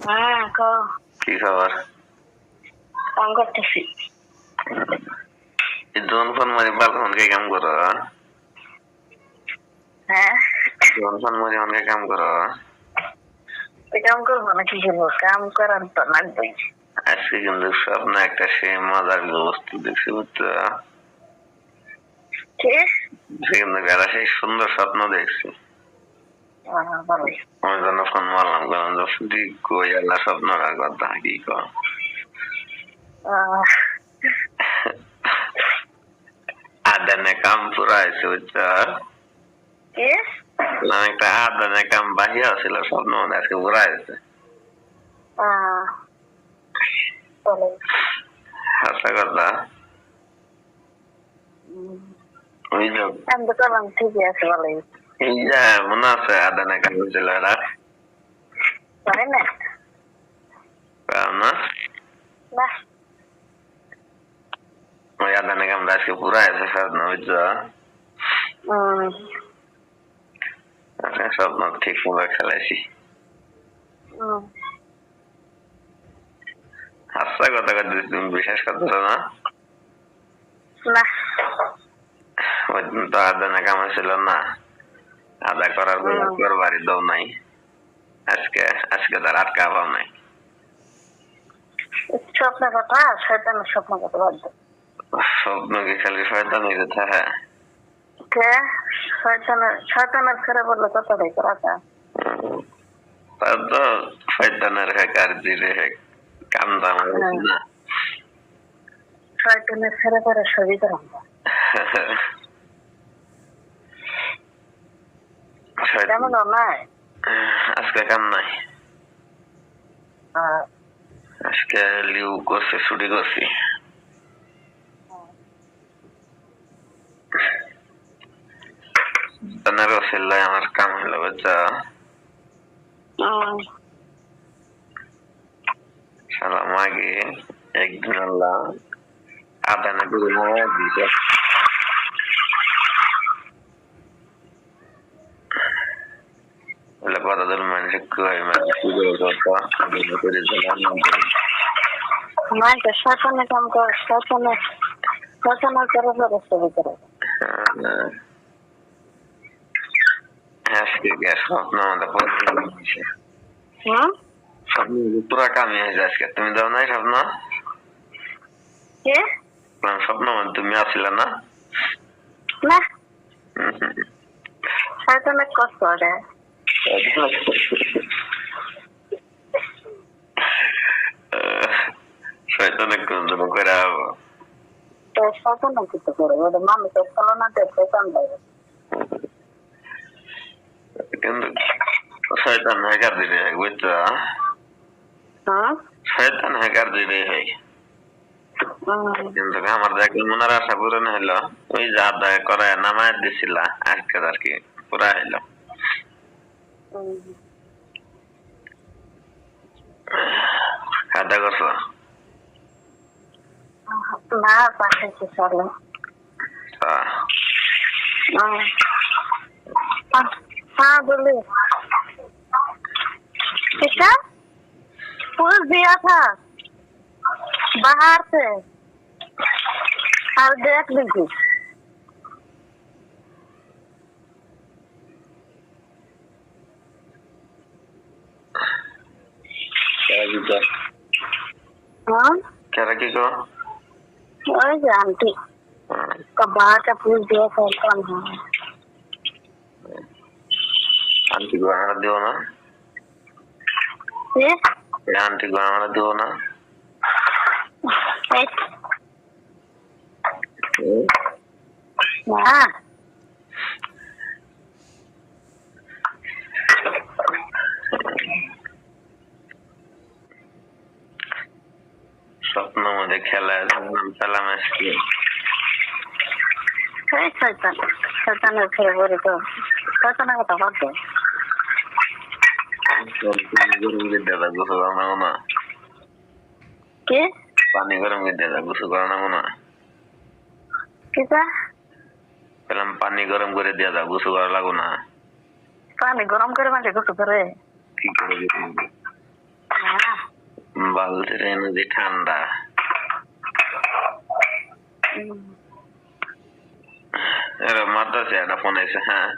হ্যাঁ কি খবর? কাম করতেছি। জোন ফোন মারি বালফোনকে কাম করো? হ্যাঁ জোন ফোন মারি অনেকে কাম করো? কাম করবো না, কি করবো? কাম করার তো লাগবেই। আজকে কিন্তু স্বপ্ন একটা সে মজার বস্তু দেখছি, বুঝছো? কিন্তু বেলা সেই সুন্দর স্বপ্ন দেখছি। ওই জন্য ফোন মারলাম, কারণ যদি কই আল্লাহ স্বপ্নটার কথা কি কর। আদানে কাম পুরা হয়েছে, বুঝছো? একটা আদানে কাম বাহিয়া ছিল, স্বপ্ন মনে আজকে পুরা হয়েছে। আচ্ছা কথা ওই যে ঠিকই আছে, ভালোই। এই যে মনে আছে আদানে কাম ছিল এরা না? ওই আদানে কাম আজকে পুরা হয়েছে স্বপ্ন, বুঝছো? স্বপ্ন ঠিক মতো খেলাইছি। হাসা কথা কথা তুমি বিশ্বাস করতেছো না? ওই দিন তো আদানে কাম ছিল না, আদা করার পর বাড়ি দাও নাই। আজকে আজকে তার আটকা পাও নাই। স্বপ্নের কথা, শয়তানের স্বপ্ন কথা বাদ দাও। স্বপ্ন কি খালি শয়তানের কথা? হ্যাঁ, শয়তানের ছেড়ে বললে কথাটাই করা যায়। তার তো শয়তানের হেক আর জিরে হেক কাম দাম না। শয়তানের ছেড়ে পরে সবই করা কেমন নাই? আজকে কাম নাই, আজকে লিউ করছে, ছুটি করছি। আমার কাম হলো, বুঝছো? সালাম আগে একদিন আল্লাহ আদানা করে দিছে। কতজন মানুষ কয় মানুষ করে শয়তানে কাম করে, শয়তানের করে ছবি করে। স্বপ্ন স্বপ্ন পুরা কামি হয়েছে আজকে। তুমি দাও নাই স্বপ্ন? স্বপ্ন তুমি আসলে না? শয়তানের কষ্ট করে। শয়তানে কোন জন্য করে শয়তানে কিছু করে ওদের মানুষের তুলনাতে শয়তান লাগে। কিন্তু শয়তান হ্যাকার দিলে, বুঝছো? শয়তান হ্যাকার দিলে হয়। কিন্তু আমার দেখলে মনের আশা পূরণ হইলো। ওই যে আদায় করে নামায় দিছিল আজকে আর কি পুরা হইলো। খাওয়া করছো? না, পাশে চলো। हाँ बोले, किसका फूल दिया था बाहर से और देख लीजिए। हाँ क्या रखी को? वही जानती कब बाहर का फूल दिया था कौन है? आंटी को आना दो ना, आंटी को आना दो ना। हाँ स्वप्न मध्ये खेळायला सालाम असते। काय शैतान खेळ बरे तो शैताना কথা বাদ দাও। गरम विद्याला गोसो करना ना के पानी गरम विद्याला गोसो करना ना किसा পেলাম পানি গরম করে দিয়া দাও, গোসল করা লাগো না। পানি গরম করে মানে গোসল করে কি করে? বালতির এনে ঠান্ডা। এরা মাদ্রাসে একটা ফোন এসে, হ্যাঁ।